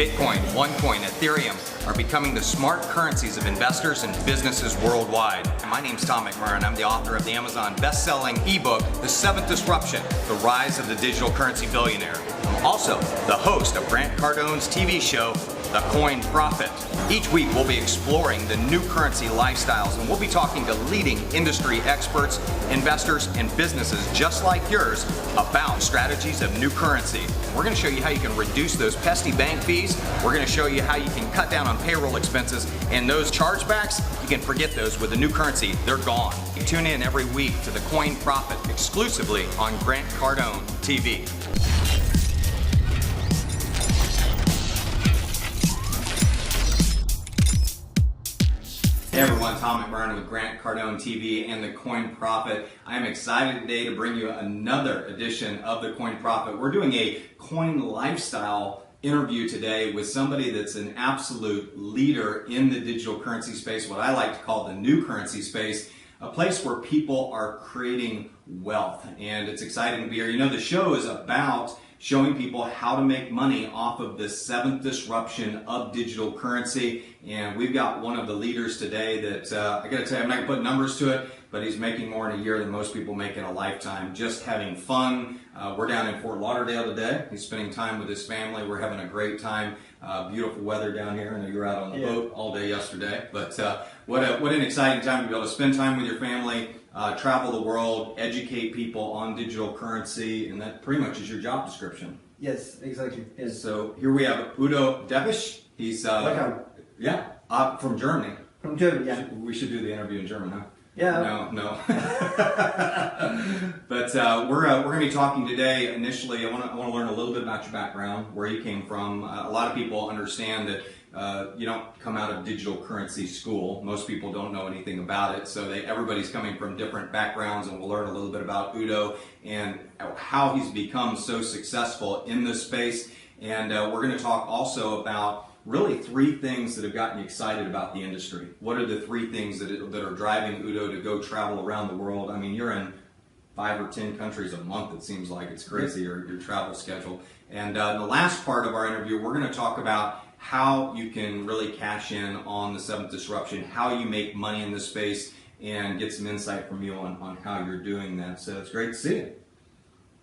Bitcoin, OneCoin, Ethereum are becoming the smart currencies of investors and businesses worldwide. My name's Tom McMurran. I'm the author of the Amazon best-selling ebook, The Seventh Disruption, The Rise of the Digital Currency Billionaire. I'm also the host of Grant Cardone's TV show, The Coin Prophet. Each week we'll be exploring the new currency lifestyles, and we'll be talking to leading industry experts, investors, and businesses just like yours about strategies of new currency. We're going to show you how you can reduce those pesky bank fees. We're going to show you how you can cut down on payroll expenses, and those chargebacks, you can forget those with the new currency. They're gone. You tune in every week to The Coin Prophet exclusively on Grant Cardone TV. Hey everyone, Tom McMurran with Grant Cardone TV and the Coin Prophet. I am excited today to bring you another edition of the Coin Prophet. We're doing a coin lifestyle interview today with somebody that's an absolute leader in the digital currency space, what I like to call the new currency space, a place where people are creating wealth. And it's exciting to be here. You know, the show is about showing people how to make money off of the seventh disruption of digital currency. And we've got one of the leaders today that, I gotta tell you, I'm not gonna put numbers to it, but he's making more in a year than most people make in a lifetime, just having fun. We're down in Fort Lauderdale today. He's spending time with his family. We're having a great time. Beautiful weather down here. I know you were out on the boat all day yesterday, but what an exciting time to be able to spend time with your family, travel the world, educate people on digital currency, and that pretty much is your job description. Yes, exactly. Yes. So here we have Udo Deppisch. He's from Germany. From Germany, yeah. We should do the interview in German, huh? Yeah. No. But we're going to be talking today. Initially, I want to learn a little bit about your background, where you came from. A lot of people understand that you don't come out of digital currency school. Most people don't know anything about it. So everybody's coming from different backgrounds, and we'll learn a little bit about Udo and how he's become so successful in this space. And we're going to talk also about really three things that have gotten you excited about the industry. What are the three things that are driving Udo to go travel around the world? I mean, you're in 5 or 10 countries a month, it seems like. It's crazy, your travel schedule. And the last part of our interview, we're going to talk about how you can really cash in on the seventh disruption, how you make money in this space, and get some insight from you on how you're doing that. So it's great to see you.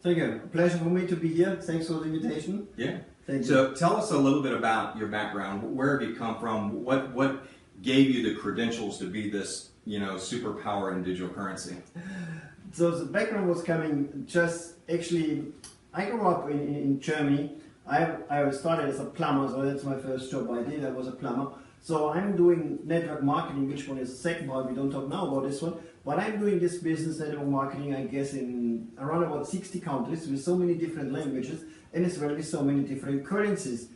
Thank you. Pleasure for me to be here. Thanks for the invitation. Yeah. Thank you. So tell us a little bit about your background. Where have you come from? What gave you the credentials to be this, superpower in digital currency? So the background was coming I grew up in Germany. I started as a plumber, so that's my first job I did. I was a plumber. So I'm doing network marketing, which one is the second part. We don't talk now about this one. But I'm doing this business network marketing, I guess, in around about 60 countries with so many different languages and as well as so many different currencies.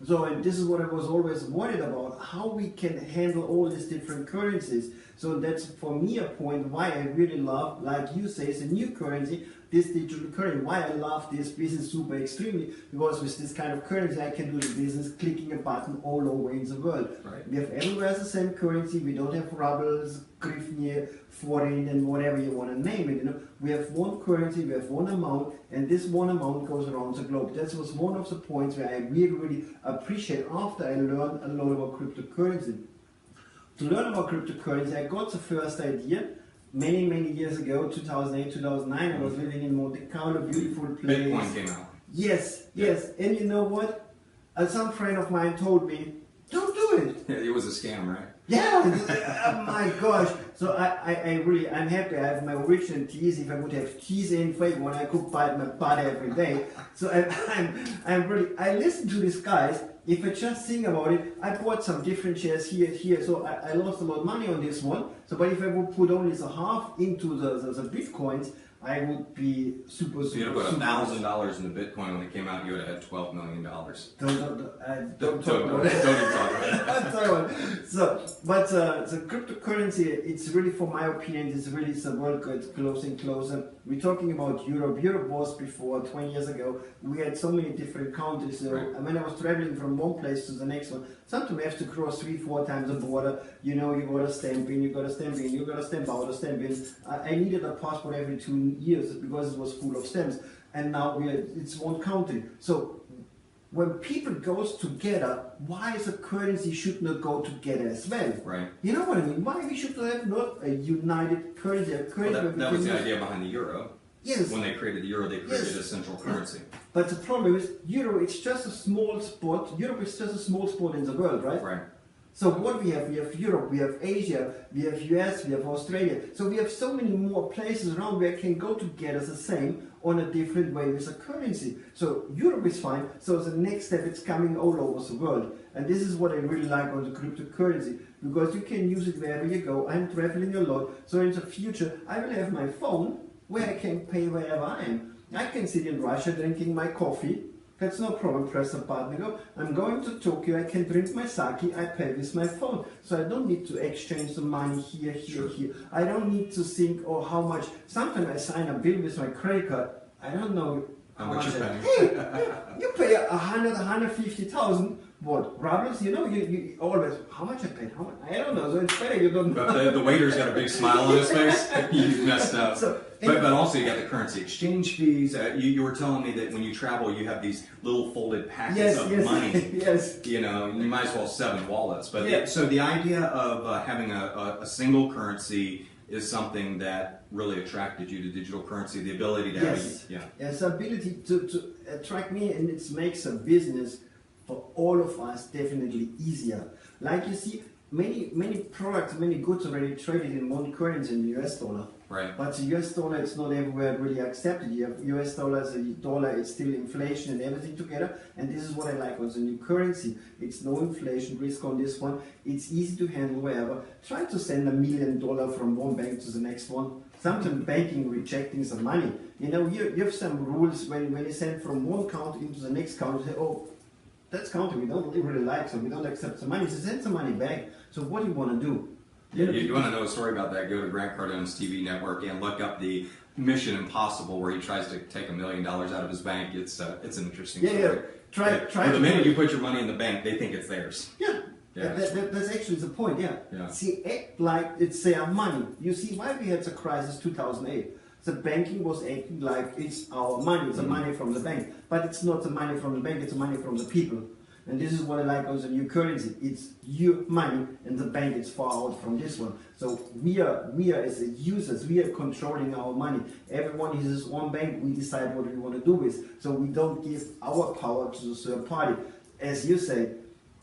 So, and this is what I was always worried about, how we can handle all these different currencies. So that's for me a point why I really love, like you say, it's a new currency, this digital currency, why I love this business super extremely, because with this kind of currency I can do the business clicking a button all over in the world. Right. We have everywhere the same currency, we don't have rubles, hryvnia, forint and whatever you want to name it. We have one currency, we have one amount, and this one amount goes around the globe. That was one of the points where I really appreciate after I learned a lot about cryptocurrency. To learn about cryptocurrency, I got the first idea many years ago, 2008, 2009. I was living in Monte Carlo, beautiful place. Bitcoin came out. Yes. And you know what? Some friend of mine told me, don't do it. Yeah, it was a scam, right? Yeah, oh my gosh. So I'm happy I have my original teeth. If I would have teeth in fake one, I could bite my butt every day. So I listen to these guys. If I just think about it, I bought some different shares here. So I lost a lot of money on this one. So, but if I would put only the half into the Bitcoins, I would be super. So you'd have put $1,000 into Bitcoin when it came out. You would have had $12 million. Don't talk about it. Don't even talk about it. So, but the cryptocurrency, it's really, for my opinion, it's really the world gets closer. We're talking about Europe. Europe was before 20 years ago. We had so many different countries. So right. when I was traveling from one place to the next one, sometimes we have to cross 3-4 times the border. You got to stamp in, you got to stamp in, you got to stamp out, stamp in. I needed a passport every 2 years because it was full of stamps. And now it's one country. So when people goes together, why is a currency should not go together as well? Right. You know what I mean? Why we should have not a united currency? A currency Well, that was the idea behind the euro. Yes. When they created the euro, they created a central currency. But the problem is, euro, it's just a small spot. Europe is just a small spot in the world, right? Right. So what we have Europe, we have Asia, we have US, we have Australia. So we have so many more places around where can go together the same on a different way with a currency. So Europe is fine. So the next step, it's coming all over the world. And this is what I really like on the cryptocurrency, because you can use it wherever you go. I'm traveling a lot. So in the future, I will have my phone where I can pay wherever I am. I can sit in Russia drinking my coffee. That's no problem, press a button, go. I'm going to Tokyo, I can drink my sake, I pay with my phone. So I don't need to exchange the money here, here. I don't need to think, oh, how much. Sometimes I sign a bill with my credit card, I don't know how much you're paying. Hey, you pay 150,000, what, rubles? You know, you always, how much I paid, how much? I don't know, so it's better you don't know. But the waiter's got a big smile on his face, you messed up. So, but also you got the currency exchange fees. You were telling me that when you travel, you have these little folded packets of money. Yes. You know, you might as well 7 wallets. But yeah. So the idea of having a single currency is something that really attracted you to digital currency. The ability to have, yes, the ability to attract me, and it makes a business for all of us definitely easier. Like you see, many products, many goods already traded in one currency, in the US dollar. Right. But the US dollar, it's not everywhere really accepted. You have US dollars, the dollar, it's still inflation and everything together. And this is what I like on the new currency. It's no inflation risk on this one. It's easy to handle wherever. Try to send $1 million from one bank to the next one. Sometimes banking rejecting some money. You know, you have some rules when you send from one country into the next country, say, oh, that's country we don't really like, so we don't accept the money. So send some money back. So what do you want to do? You want to know a story about that, go to Grant Cardone's TV network and look up the Mission Impossible where he tries to take $1 million out of his bank. It's an interesting story. Yeah. Try. The minute you put your money in the bank, they think it's theirs. Yeah. That's actually the point, yeah. See, act like it's their money. You see why we had the crisis 2008. The banking was acting like it's our money, it's the money from the bank. But it's not the money from the bank, it's the money from the people. And this is what I like on the new currency. It's your money, and the bank is far out from this one. So we are as the users, we are controlling our money. Everyone uses his own bank, we decide what we want to do with. So we don't give our power to the third party. As you say,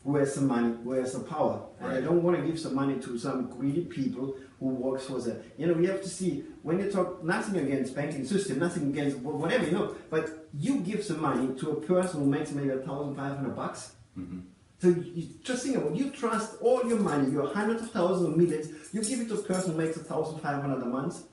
who has the money, who has the power? And right. I don't want to give some money to some greedy people who works for the, you know, we have to see, when you talk, nothing against banking system, nothing against whatever, you know, but you give some money to a person who makes maybe $1,500 bucks. Mm-hmm. So you just think about it, you trust all your money, your hundreds of thousands of millions, you give it to a person who makes $1,500 a month.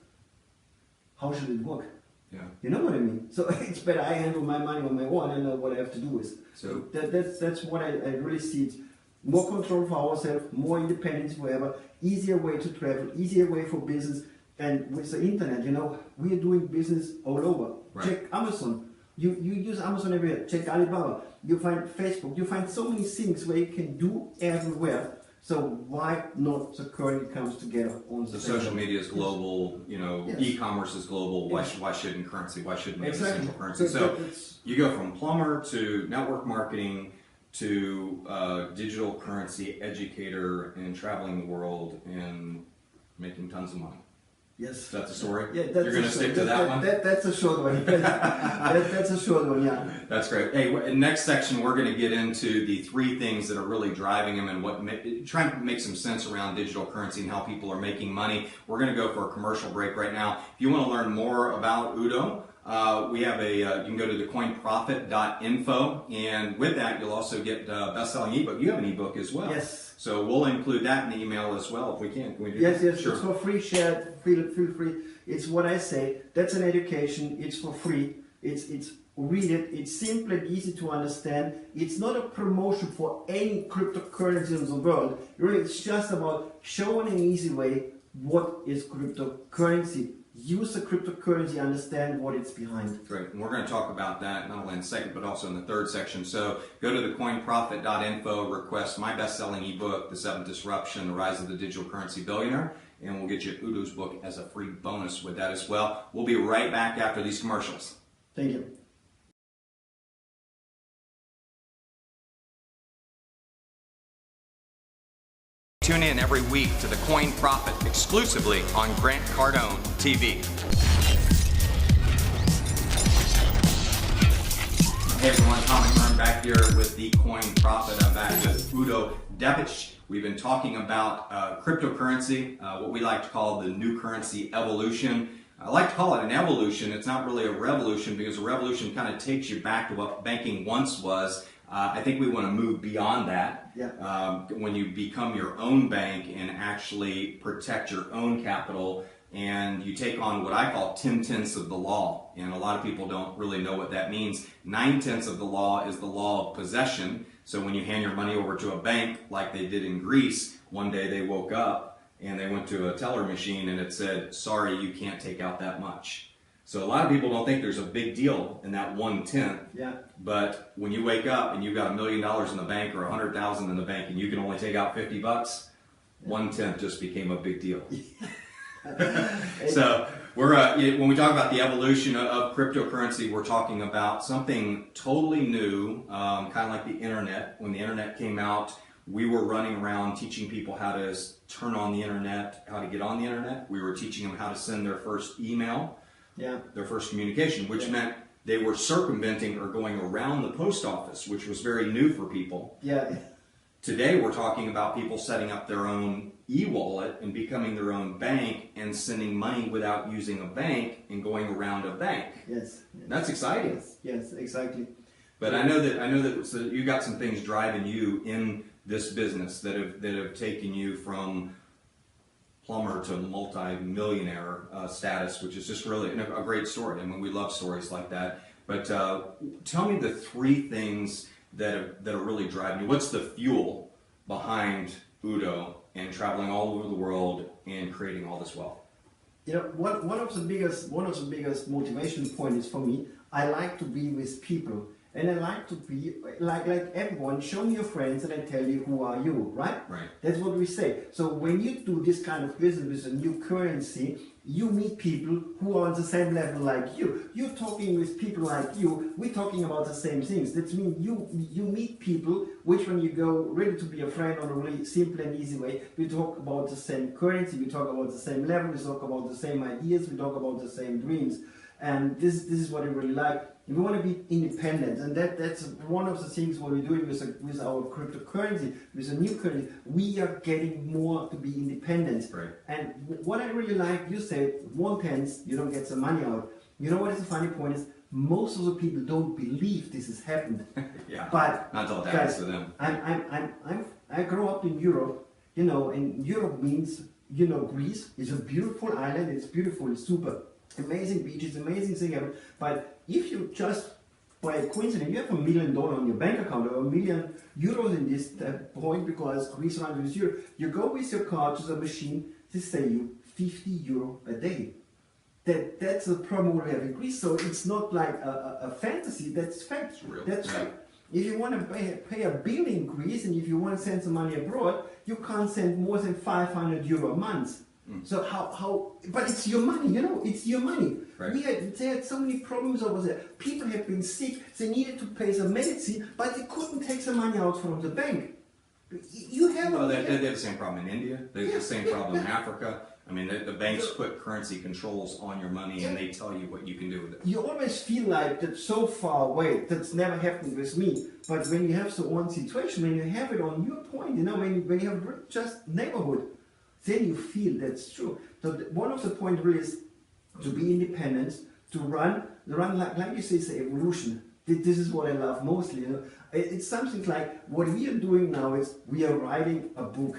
How should it work? Yeah. You know what I mean? So it's better I handle my money on my own and know what I have to do with. So that's what I really see. It. More control for ourselves, more independence forever, easier way to travel, easier way for business. And with the internet, you know, we are doing business all over. Right. Check Amazon. You use Amazon everywhere. Check Alibaba. You find Facebook. You find so many things where you can do everywhere. So why not the currency comes together on the social media is global, you know, e-commerce is global. Yes. Why shouldn't currency? Why shouldn't we have Exactly. a central currency? So you go from plumber to network marketing to digital currency educator and traveling the world and making tons of money. Yes. Is that the story? Yeah, that's you're going to stick to that one? That's a short one. That's a short one, yeah. That's great. Hey, next section, we're going to get into the 3 things that are really driving them and trying to make some sense around digital currency and how people are making money. We're going to go for a commercial break right now. If you want to learn more about Udo, we have you can go to thecoinprofit.info, and with that, you'll also get best-selling ebook. You have an ebook as well. Yes. So we'll include that in the email as well if we can. Can we do yes, that? yes. Sure. It's for free. Share it. Feel free. It's what I say. That's an education. It's for free. It's read it. It's simple and easy to understand. It's not a promotion for any cryptocurrency in the world. Really, it's just about showing an easy way what is cryptocurrency. Use the cryptocurrency, understand what it's behind. Great. And we're going to talk about that not only in the second, but also in the third section. So go to thecoinprofit.info, request my best-selling ebook, The 7th Disruption, The Rise of the Digital Currency Billionaire, and we'll get you Udo's book as a free bonus with that as well. We'll be right back after these commercials. Thank you. tune in every week to the Coin Profit exclusively on Grant Cardone TV. Hey everyone, Tom McMurray back here with the Coin Profit. I'm back with Udo Deppisch. We've been talking about cryptocurrency, what we like to call the new currency evolution. I like to call it an evolution. It's not really a revolution because a revolution kind of takes you back to what banking once was. I think we want to move beyond that. Yeah. When you become your own bank and actually protect your own capital, and you take on what I call 10/10 of the law. And a lot of people don't really know what that means. 9/10 of the law is the law of possession. So when you hand your money over to a bank, like they did in Greece, one day they woke up and they went to a teller machine and it said, sorry, you can't take out that much. So a lot of people don't think there's a big deal in that 1/10. Yeah. But when you wake up and you've got $1 million in the bank or 100,000 in the bank and you can only take out $50, 1/10 just became a big deal. So we're when we talk about the evolution of cryptocurrency, we're talking about something totally new, kind of like the internet. When the internet came out, we were running around teaching people how to turn on the internet, how to get on the internet. We were teaching them how to send their first email, their first communication, which meant they were circumventing or going around the post office, which was very new for people. Yeah. Today we're talking about people setting up their own e-wallet and becoming their own bank and sending money without using a bank and going around a bank. Yes. That's exciting. Yes, exactly. But I know that so you got some things driving you in this business that have taken you from plumber to multi-millionaire status, which is just really a great story. I mean, we love stories like that. But tell me the three things that are really driving you. What's the fuel behind Udo and traveling all over the world and creating all this wealth? You know, one of the biggest motivation points for me, I like to be with people. And I like to be like everyone, show me your friends and I tell you who are you, right? Right. That's what we say. So when you do this kind of business with a new currency, you meet people who are on the same level like you. You're talking with people like you. We're talking about the same things. That means you meet people which when you go really to be a friend on a really simple and easy way, we talk about the same currency, we talk about the same level, we talk about the same ideas, we talk about the same dreams. And this is what I really like. We want to be independent, and that's one of the things what we're doing with our cryptocurrency, with a new currency. We are getting more to be independent. Right. And what I really like, you said 1/10, you don't get the money out. You know what is the funny point is, most of the people don't believe this has happened. Yeah. But not until it happens to them. I grew up in Europe, you know, and Europe means, you know, Greece is a beautiful island. It's beautiful, it's super. Amazing beaches, amazing thing ever. But if you just, by coincidence, you have $1 million on your bank account or €1 million in this point because Greece runs with Europe, you go with your card to the machine, they say you €50 a day. That's the promo we have in Greece. So it's not like a fantasy, that's fact. It's real. That's fact. If you want to pay a bill in Greece and if you want to send some money abroad, you can't send more than €500 a month. So how? But it's your money, you know. It's your money. Right. They had so many problems over there. People had been sick. They needed to pay the medicine, but they couldn't take the money out from the bank. You have. Well, they have the same problem in India. They have the same problem in Africa. I mean, the banks put currency controls on your money, and they tell you what you can do with it. You always feel like that's so far away. That's never happened with me. But when you have the one situation, when you have it on your point, you know, when you have just neighborhood, then you feel that's true. So one of the points really is to be independent, to run like you say, it's an evolution. This is what I love mostly. You know? It's something like what we are doing now is we are writing a book.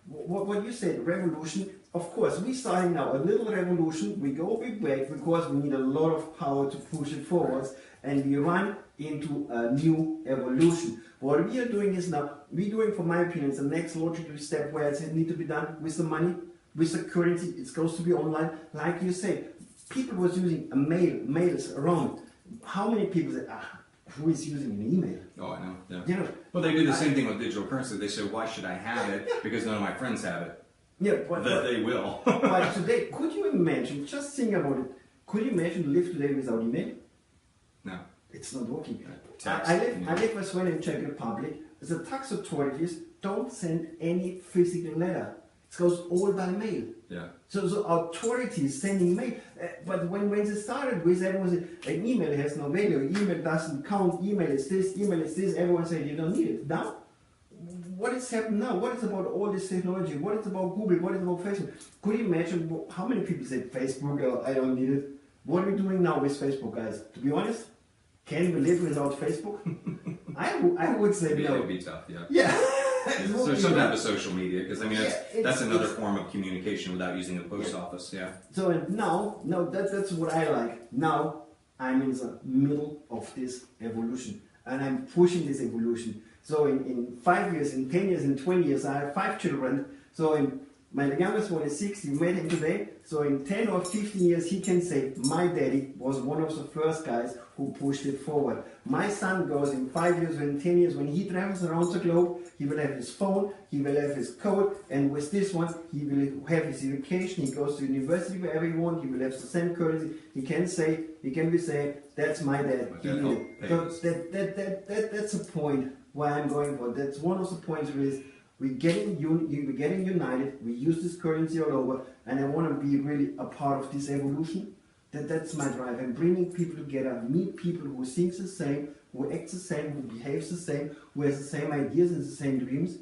What you said, revolution, of course, we're starting now a little revolution. We go big back because we need a lot of power to push it forwards, and we run into a new evolution. What we are doing is now, we're doing, for my opinion, the next logical step where it needs to be done with the money, with the currency. It's supposed to be online. Like you say, people was using mails around. How many people say, who is using an email? Oh, I know. Yeah. You know, Well, they do the same thing with digital currency. They say, why should I have it? Because none of my friends have it. Yeah, They will. but today, could you imagine, just think about it, could you imagine live today without email? No. It's not working. Text, I live with Sven in Czech Republic. the tax authorities don't send any physical letter. It goes all by mail. Yeah. So authorities sending mail. But when they started with, everyone said, an email has no value, email doesn't count, email is this, everyone said you don't need it. Now, what is happening now? What is about all this technology? What is about Google? What is about Facebook? Could you imagine how many people say Facebook, I don't need it? What are we doing now with Facebook, guys? To be honest, can we live without Facebook? I would say no. It would be tough, yeah. Yeah. So some type of social media, because I mean that's another form of communication without using the post office. Yeah. So now that's what I like. Now I'm in the middle of this evolution, and I'm pushing this evolution. So in 5 years, in 10 years, in 20 years, I have 5 children. So my youngest one is 6. You met him today. So in 10 or 15 years, he can say, my daddy was one of the first guys who pushed it forward. My son goes in 5 years or in 10 years, when he travels around the globe, he will have his phone, he will have his code, and with this one, he will have his education, he goes to university wherever he wants, he will have the same currency, he can be saying, that's my dad. That's a point where I'm going for. That's one of the points is we're getting united, we use this currency all over, and I want to be really a part of this evolution. That's my drive. I'm bringing people together, meet people who think the same, who act the same, who behave the same, who has the same ideas and the same dreams.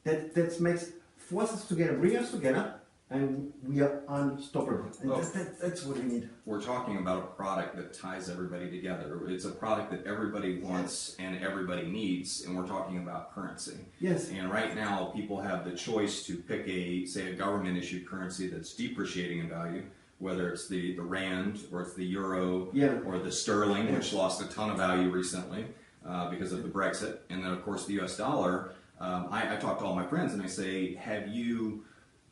That makes forces together, bring us together, and we are unstoppable. And that's what we need. We're talking about a product that ties everybody together. It's a product that everybody wants and everybody needs, and we're talking about currency. Yes. And right now, people have the choice to pick a government-issued currency that's depreciating in value, whether it's the rand or it's the euro or the sterling, which lost a ton of value recently because of the Brexit, and then of course the US dollar. I talk to all my friends and I say,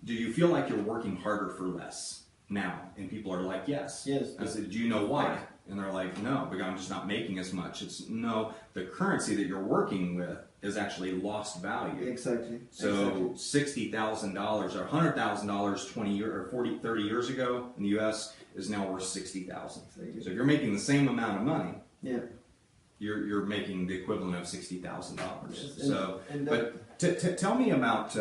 do you feel like you're working harder for less now? And people are like, yes. I said, do you know why? And they're like, no, because I'm just not making as much. It's no, the currency that you're working with is actually lost value. Exactly. So $60,000 or $100,000 30 years ago in the U.S. is now worth $60,000. So if you're making the same amount of money, you're making the equivalent of $60,000. So, but tell me about.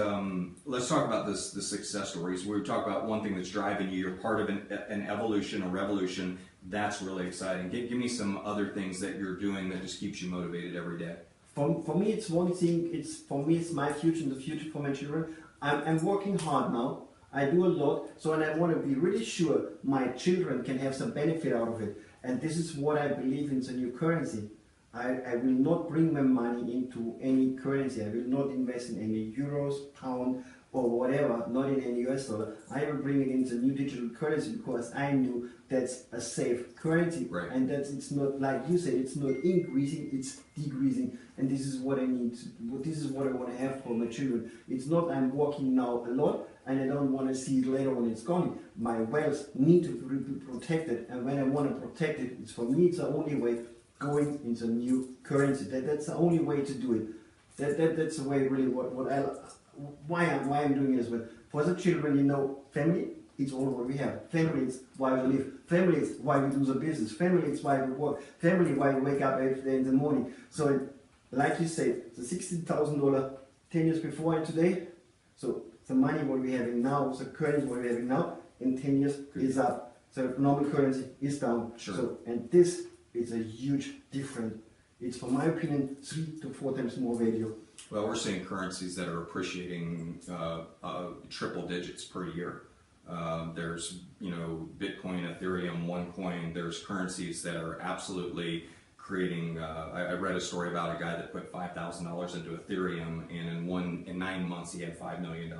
Let's talk about the success stories. We talk about one thing that's driving you. You're part of an evolution, a revolution. That's really exciting. Give me some other things that you're doing that just keeps you motivated every day. For me, it's one thing. It's my future and the future for my children. I'm working hard now. I do a lot, and I want to be really sure my children can have some benefit out of it. And this is what I believe in the new currency. I will not bring my money into any currency. I will not invest in any euros, pound, or whatever, not in any US dollar. I will bring it into new digital currency because I knew that's a safe currency. Right. And it's not, like you said, it's not increasing, it's decreasing. And this is what I need. This is what I want to have for my children. It's not I'm working now a lot and I don't want to see it later when it's gone. My wealth needs to be protected. And when I want to protect it, it's for me, it's the only way going into new currency. That's the only way to do it. That's the way really why I'm doing this with. For the children, family, it's all what we have. Family is why we live. Family is why we do the business. Family is why we work. Family why we wake up every day in the morning. So, like you said, the $60,000 10 years before and today, so the money what we're having now, the currency what we're having now, in 10 years is up. So normal currency is down. Sure. So, and this is a huge difference. It's, for my opinion, 3 to 4 times more value. Well, we're seeing currencies that are appreciating triple digits per year. There's, Bitcoin, Ethereum, OneCoin. There's currencies that are absolutely creating. I read a story about a guy that put $5,000 into Ethereum, and in 9 months he had $5 million.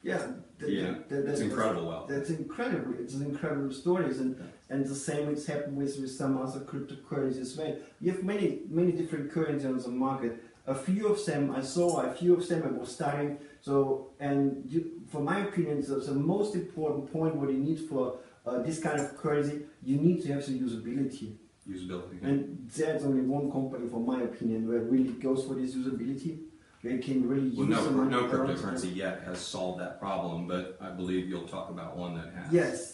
That's incredible wealth. That's incredible. It's an incredible stories, and the same it's happened with some other cryptocurrencies as well. You have many different currencies on the market. A few of them I saw. A few of them I was studying. So, for my opinion, the most important point what you need for this kind of currency, you need to have the usability. Usability. And there's only one company, for my opinion, where really goes for this usability. where you can really use Well, the money. no cryptocurrency yet has solved that problem, but I believe you'll talk about one that has. Yes.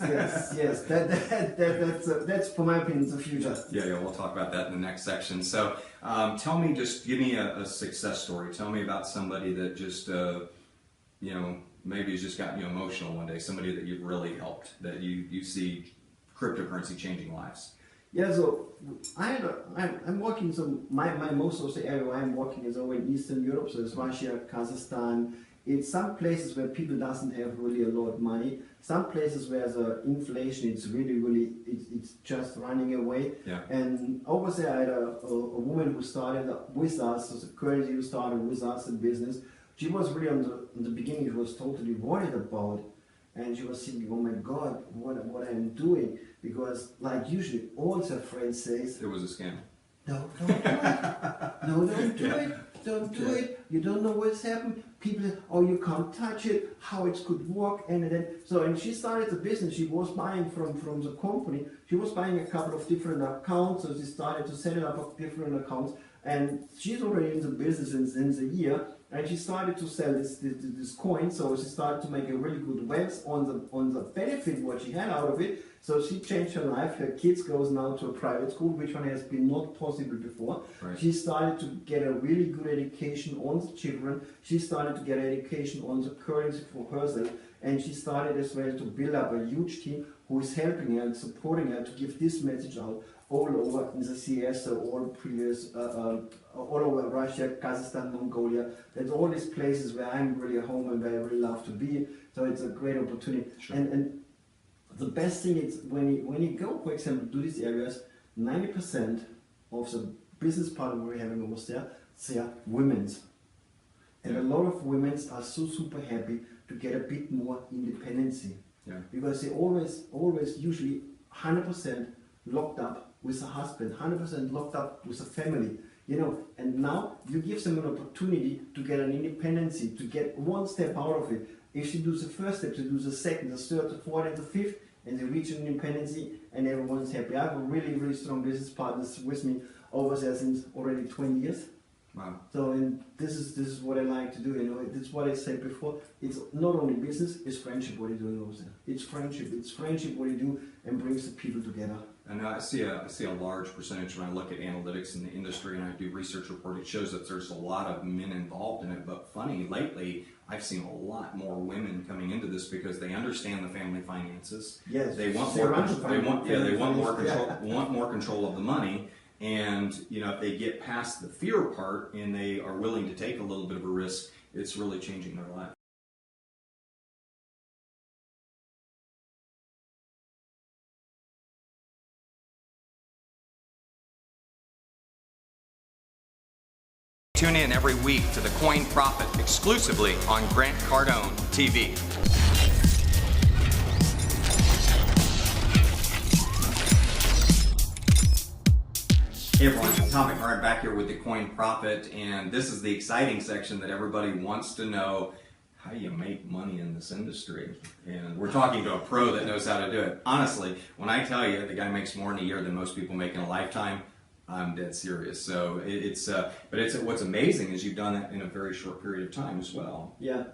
That's for my opinion the future. Yeah, we'll talk about that in the next section. So, give me a success story. Tell me about somebody that just, maybe has just gotten you emotional one day. Somebody that you've really helped, that you see cryptocurrency changing lives. Yeah, so I'm working. So my most of the area I'm working is over in Eastern Europe. So it's Russia, Kazakhstan. It's some places where people doesn't have really a lot of money. Some places where the inflation it's really it's just running away. Yeah. And over there I had a woman who started with us, so the currency who started with us in business. She was really on the beginning. She was totally worried about. And she was thinking, oh my God, what I'm doing? Because like usually all her friends says, it was a scam. No, don't do it. No, don't do it. Don't do it. You don't know what's happened. People say, oh, you can't touch it, how it could work. And she started the business. She was buying from the company. She was buying a couple of different accounts. So she started to set up different accounts. And she's already in the business since a year. And she started to sell this coin, so she started to make a really good wealth on the benefit what she had out of it. So she changed her life. Her kids goes now to a private school, which one has been not possible before. Right. She started to get a really good education on the children. She started to get education on the currency for herself, and she started as well to build up a huge team who is helping her and supporting her to give this message out all over in the CS, so all over Russia, Kazakhstan, Mongolia. There's all these places where I'm really home and where I really love to be. So it's a great opportunity. Sure. And the best thing is when you go, for example, to these areas, 90% of the business partner we're having over there, they are women's. And a lot of women are so super happy to get a bit more independency. Yeah. Because they always usually 100% locked up with a husband, 100% locked up with a family, and now you give them an opportunity to get an independency, to get one step out of it. If she does the first step, she does the second, the third, the fourth, and the fifth, and they reach an independency, and everyone's happy. I have a really strong business partners with me over there since already 20 years. Wow. So and this is what I like to do. It's what I said before. It's not only business, it's friendship what you're doing over there. It's friendship what you do and brings the people together. And I see a large percentage when I look at analytics in the industry and I do research report. It shows that there's a lot of men involved in it. But funny, lately I've seen a lot more women coming into this because they understand the family finances. Yes, they want more. Want more control of the money. And if they get past the fear part and they are willing to take a little bit of a risk, it's really changing their life. Tune in every week to the Coin Profit exclusively on Grant Cardone TV. Hey everyone, Tom McMurray back here with the Coin Profit, and this is the exciting section that everybody wants to know. How do you make money in this industry? And we're talking to a pro that knows how to do it. Honestly, when I tell you the guy makes more in a year than most people make in a lifetime, I'm dead serious. So what's amazing is you've done that in a very short period of time as well. Yeah.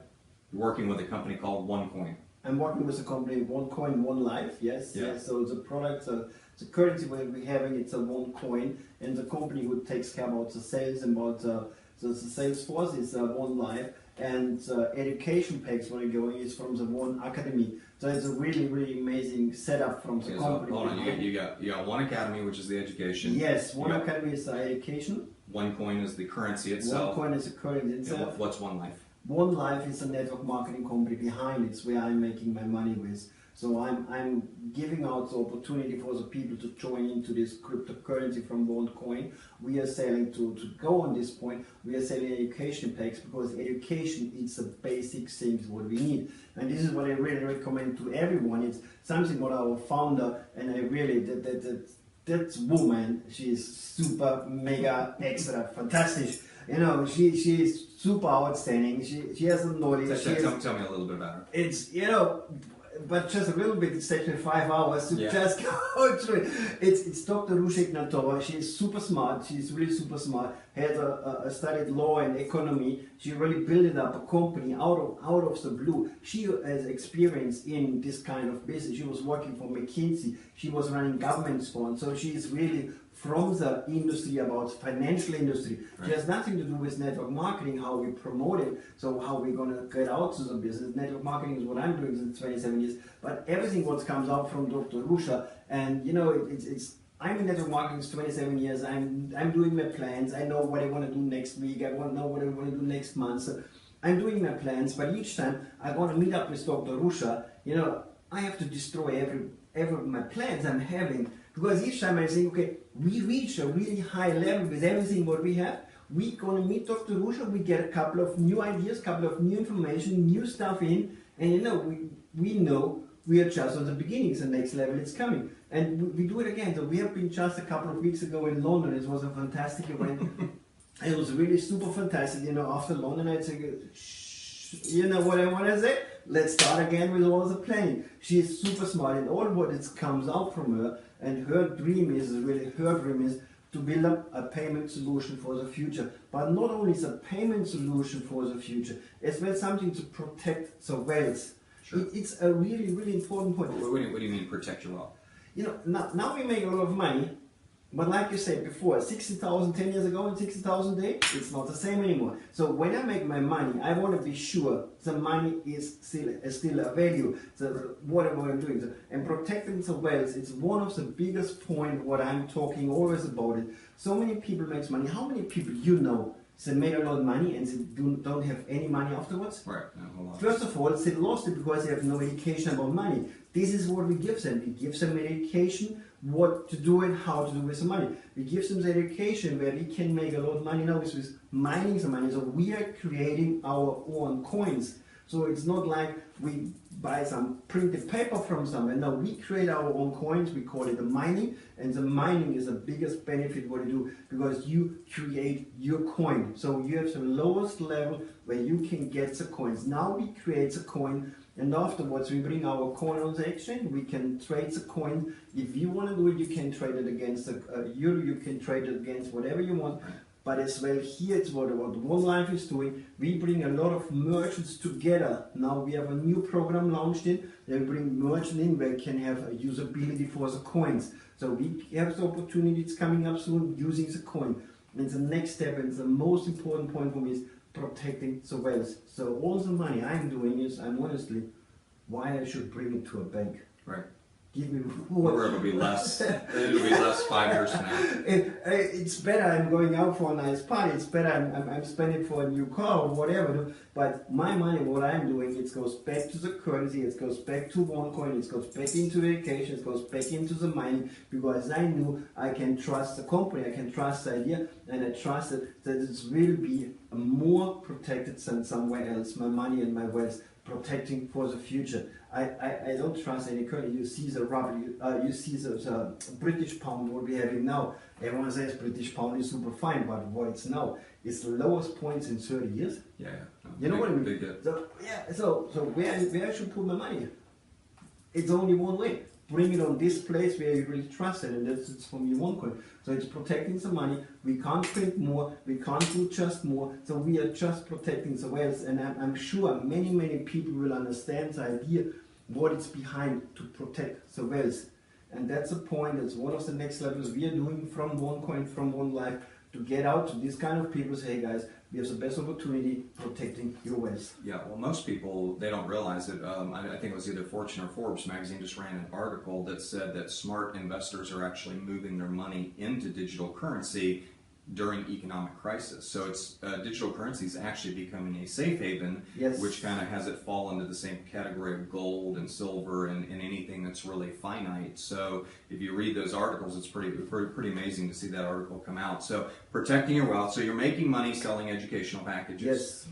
You're working with a company called OneCoin. I'm working with a company, OneCoin, One Life, yes. Yeah. Yes. So the product, the currency we're having, it's a OneCoin, and the company who takes care about the sales and about the sales force is One Life, and education packs where you're going is from the One Academy. So it's a really amazing setup from the company. Hold on, you got One Academy, which is the education. Yes, One Academy is the education. OneCoin is the currency itself. OneCoin is the currency itself. And what's One Life? One Life is a network marketing company behind it. It's where I'm making my money with. So I'm giving out the opportunity for the people to join into this cryptocurrency from OneCoin. We are selling to go on this point. We are selling education packs because education is the basic things what we need. And this is what I really recommend to everyone. It's something what our founder and I really that woman. She is super mega extra fantastic. She is super outstanding. She has a knowledge. Tell me a little bit about her. It's but just a little bit. It takes me 5 hours to Yeah. just go through it. It's Dr. Rušek Natova. She's super smart. She's really super smart. Has studied law and economy. She really built up a company out of the blue. She has experience in this kind of business. She was working for McKinsey. She was running government funds. So she's really from the industry, about financial industry. Right. It has nothing to do with network marketing, how we promote it, so how we're going to get out to the business. Network marketing is what I'm doing since 27 years, but everything what comes out from Dr. Rusha, and you know, I'm in network marketing for 27 years. I'm doing my plans. I know what I want to do next week. I want to know what I want to do next month. So I'm doing my plans, but each time I want to meet up with Dr. Rusha, you know, I have to destroy every my plans I'm having, because each time I think, okay, we reach a really high level with everything what we have. We're going to meet Dr. Rusha, we get a couple of new ideas, couple of new information, new stuff in, and you know, we know we are just on the beginning. It's the next level, it's coming. And we do it again. So we have been just a couple of weeks ago in London. It was a fantastic event. It was really super fantastic. You know, after London, I'd say, you know what I want to say? Let's start again with all the planning. She is super smart, and all what it comes out from her, and her dream is to build up a payment solution for the future. But not only is a payment solution for the future, as well something to protect the wealth. Sure. It's a really, really important point. What do you mean protect your wealth? You know, now we make a lot of money, but like you said before, 60,000 10 years ago and 60,000 today, it's not the same anymore. So when I make my money, I want to be sure the money is still a value. So whatever I'm doing, so, and protecting the wealth, it's one of the biggest point what I'm talking always about it. So many people make money. How many people you know they made a lot of money and they don't have any money afterwards? Right. No, hold on. First of all, they lost it because they have no education about money. This is what we give them. We give them education, what to do and how to do with the money. We give them the education where we can make a lot of money now with mining the money. So we are creating our own coins. So it's not like we buy some printed paper from somewhere. No, we create our own coins. We call it the mining, and the mining is the biggest benefit what you do, because you create your coin. So you have the lowest level where you can get the coins. Now we create the coin, and afterwards we bring our coin on the exchange. We can trade the coin. If you want to do it, you can trade it against the euro. You can trade it against whatever you want. But as well here, it's what OneLife is doing. We bring a lot of merchants together. Now we have a new program launched in. They bring merchants in where you can have a usability for the coins. So we have the opportunities coming up soon using the coin. And the next step, and the most important point for me, is protecting the wealth. So all the money I'm doing is, I'm honestly, why I should bring it to a bank. Right. Give me Or it'll be less. It'll be less 5 years from now. It's better I'm going out for a nice party. It's better I'm spending for a new car or whatever. But my money, what I'm doing, it goes back to the currency. It goes back to OneCoin. It goes back into the education. It goes back into the mining, because I knew I can trust the company. I can trust the idea, and I trust that it will be more protected than somewhere else. My money and my wealth, protecting for the future. I don't trust any currency. You see the rubber, you see the British pound, what we're having now. Everyone says British pound is super fine, but what it's now is the lowest points in 30 years. Yeah. No, you know what I mean? So where I should put my money? It's only one way. Bring it on this place where you really trust it, and that's it's from your OneCoin. So it's protecting the money. We can't print more. We can't do just more. So we are just protecting the wealth, and I'm sure many people will understand the idea what it's behind to protect the wealth. And that's the point. It's one of the next levels we are doing from OneCoin, from OneLife, to get out to this kind of people. Say, hey guys, we have the best opportunity protecting your wealth. Yeah, well, most people, they don't realize it. I think it was either Fortune or Forbes magazine just ran an article that said that smart investors are actually moving their money into digital currency during economic crisis. So it's digital currency is actually becoming a safe haven, Yes. which kind of has it fall into the same category of gold and silver and anything that's really finite. So if you read those articles, it's pretty amazing to see that article come out. So protecting your wealth. So you're making money selling educational packages. Yes.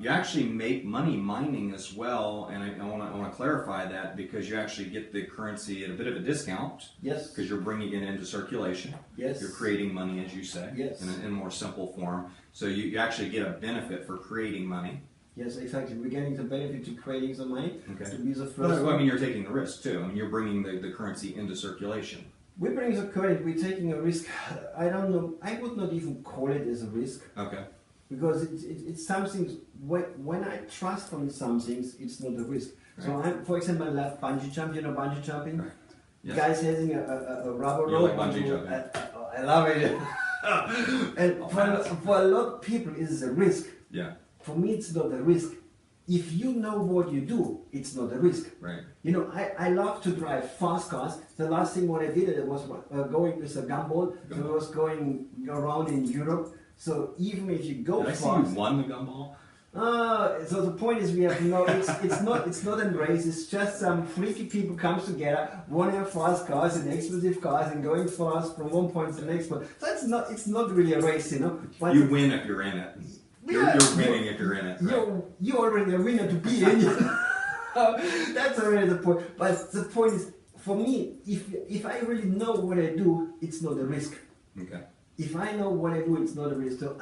You actually make money mining as well, and I want to clarify that, because you actually get the currency at a bit of a discount. Yes. Because you're bringing it into circulation. Yes. You're creating money, as you say. Yes. In a more simple form. So you actually get a benefit for creating money. Yes, exactly. We're getting the benefit to creating the money to be the first. Well, I mean, you're taking the risk too. I mean, you're bringing the currency into circulation. We bring the credit. We're taking a risk. I don't know. I would not even call it as a risk. Okay. Because it's something. When I trust on some things, it's not a risk. Right. So, for example, I love bungee jumping. You know bungee jumping. Right. Yes. Guys having a rubber You rope. like bungee jumping? I love it. And for a lot of people, it is a risk. Yeah. For me, it's not a risk. If you know what you do, it's not a risk. Right. You know, I love to drive fast cars. The last thing what I did was going with a gumball. So I was going around in Europe. So even if you go fast, I see you won the gumball. so the point is, we have no. It's not a race. It's just some freaky people comes together, want to have fast cars and expensive cars, and going fast from one point to the next point. So it's not really a race, you know. But you win if you're in it. You're winning if you're in it. Right? You're already a winner to be in. That's already the point. But the point is, for me, if I really know what I do, it's not a risk. Okay. If I know what I do, it's not a risk. So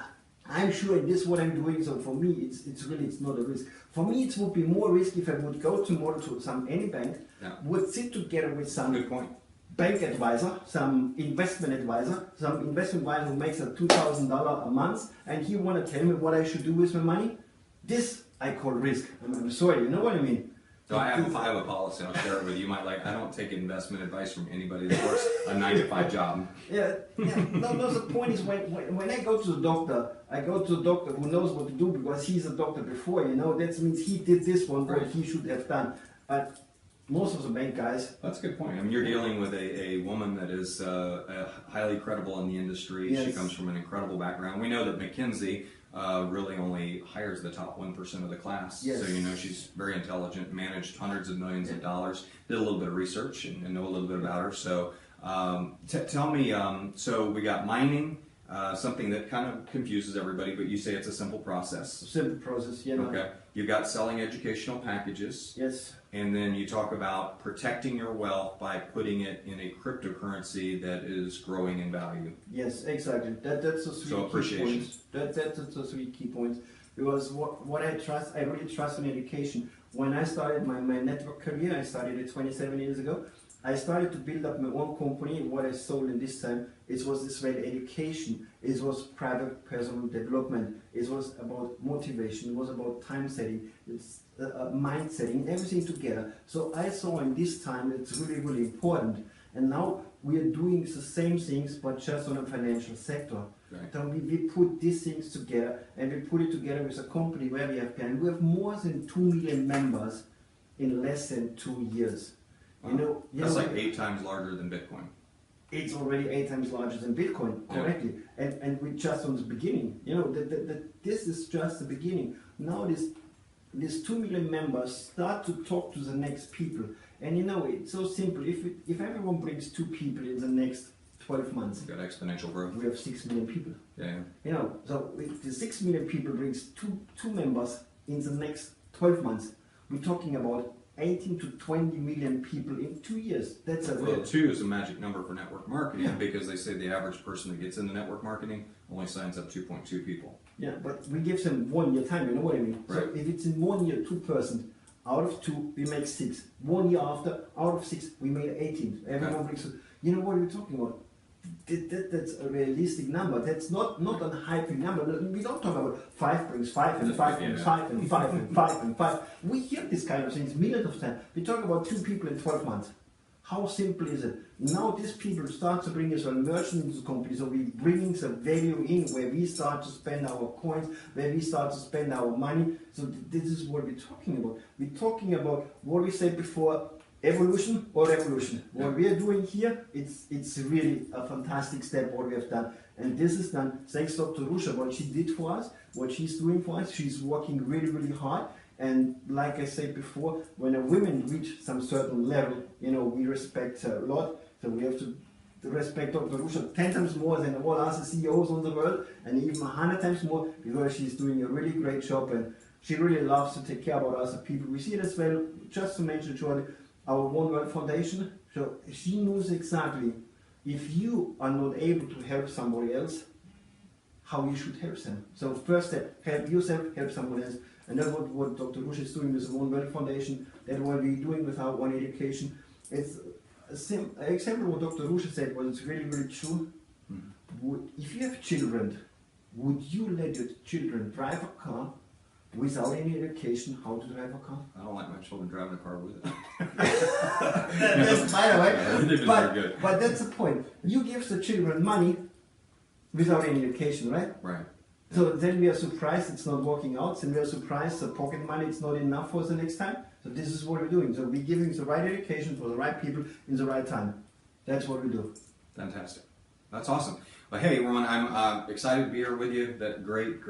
I'm sure this is what I'm doing. So for me, it's not a risk. For me, it would be more risk if I would go tomorrow to any bank, would sit together with some Good point. bank advisor, some investment advisor who makes a $2,000 a month, and he want to tell me what I should do with my money. This I call risk. I'm sorry, you know what I mean? So I have a policy, I'll share it with you. You might like, I don't take investment advice from anybody that works a 9-to-5 job. Yeah. No, the point is when I go to the doctor, I go to a doctor who knows what to do because he's a doctor before, you know. That means he did this one, what he should have done. But most of the bank guys... That's a good point. I mean, you're dealing with a woman that is highly credible in the industry. Yes. She comes from an incredible background. We know that McKinsey really only hires the top 1% of the class. Yes. So, you know, she's very intelligent, managed hundreds of millions of dollars, did a little bit of research and know a little bit about her. So tell me, so we got mining, something that kind of confuses everybody, but you say it's a simple process. Simple process, you know. Okay. You've got selling educational packages. Yes. And then you talk about protecting your wealth by putting it in a cryptocurrency that is growing in value. Yes, exactly. That's the three key points. That's the three key points. Because what I really trust in education. When I started my network career, I started it 27 years ago. I started to build up my own company. What I sold in this time, it was this way education. It was private personal development. It was about motivation. It was about time setting. It's mind setting, everything together. So I saw in this time it's really, really important. And now we are doing the same things, but just on a financial sector. Right. So we put these things together, and we put it together with a company where we have more than 2 million members in less than 2 years. Wow. That's like 8 times larger than Bitcoin. It's already 8 times larger than Bitcoin, correctly. Yeah. And we're just on the beginning. You know, this is just the beginning. Now these 2 million members start to talk to the next people. And you know, it's so simple. If everyone brings 2 people in the next 12 months, you've got exponential growth. We have 6 million people. Yeah. You know, so if the 6 million people brings two members in the next 12 months, we're talking about 18 to 20 million people in 2 years. That's a well, 2 is a magic number for network marketing because they say the average person that gets into network marketing only signs up 2.2 people. Yeah, but we give them 1 year time, you know what I mean? Right. So if it's in 1 year 2%, out of 2 we make 6. 1 year after, out of 6 we made 18. Everyone brings it. You know what we're talking about? That's a realistic number. That's not a hyping number. We don't talk about 5 brings 5 and 5 brings 5 and 5 and 5 and 5. We hear this kind of things millions of times. We talk about 2 people in 12 months. How simple is it? Now these people start to bring us a merchant into the company, so we bring the value in where we start to spend our coins, where we start to spend our money. So this is what we're talking about. We're talking about what we said before, evolution or revolution. What we are doing here, it's really a fantastic step what we have done. And this is done thanks to Dr. Rusha, what she did for us, what she's doing for us. She's working really, really hard. And like I said before, when a woman reach some certain level, you know, we respect her a lot. So we have to respect Dr. Rusha 10 times more than all other CEOs on the world, and even 100 times more, because she's doing a really great job and she really loves to take care about us people. We see it as well, just to mention shortly, our One World Foundation. So she knows exactly if you are not able to help somebody else, how you should help them. So first step, help yourself, help someone else. And that's what Dr. Rush is doing with the One World Foundation, that's what we're doing with our One Education. It's an example what Dr. Rush said was really, really true. If you have children, would you let your children drive a car without any education how to drive a car? I don't like my children driving a car with it. That's by the way. They've been very good. But that's the point. You give the children money without any education, right? Right. So then we are surprised it's not working out, then we are surprised the pocket money is not enough for the next time. So this is what we're doing. So we're giving the right education for the right people in the right time. That's what we do. Fantastic. That's awesome. Well, hey, Ron, I'm excited to be here with you. That great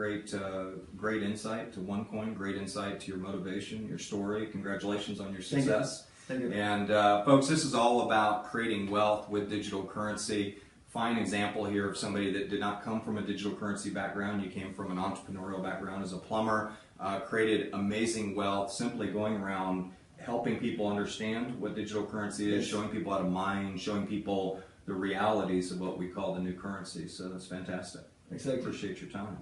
insight to OneCoin, great insight to your motivation, your story. Congratulations on your success. Thank you. And folks, this is all about creating wealth with digital currency. Fine example here of somebody that did not come from a digital currency background. You came from an entrepreneurial background as a plumber, created amazing wealth simply going around helping people understand what digital currency is, showing people how to mine, showing people the realities of what we call the new currency. So that's fantastic. Exactly. Appreciate your time.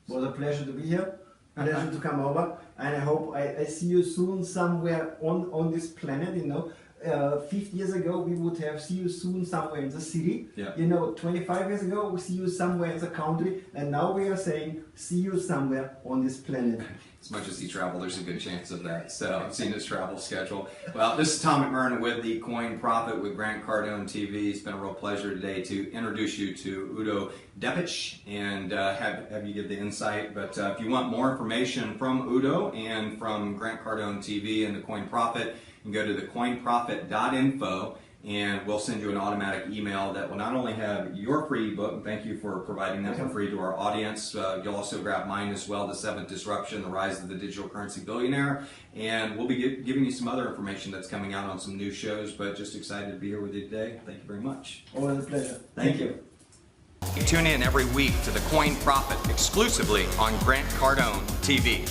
It was a pleasure to be here. Pleasure to come over. And I hope I see you soon somewhere on this planet, you know. 50 years ago, we would have see you soon somewhere in the city. Yeah. You know, 25 years ago, we see you somewhere in the country. And now we are saying, see you somewhere on this planet. As much as he traveled, there's a good chance of that. So I've seen his travel schedule. Well, this is Tom McMurrin with the Coin Prophet with Grant Cardone TV. It's been a real pleasure today to introduce you to Udo Deppisch and have you give the insight. But if you want more information from Udo and from Grant Cardone TV and the Coin Prophet, you can go to thecoinprophet.info. And we'll send you an automatic email that will not only have your free ebook, and thank you for providing that for free to our audience, you'll also grab mine as well, The Seventh Disruption, The Rise of the Digital Currency Billionaire, and we'll be giving you some other information that's coming out on some new shows, but just excited to be here with you today. Thank you very much. Always a pleasure. Thank you. Tune in every week to The Coin Prophet exclusively on Grant Cardone TV.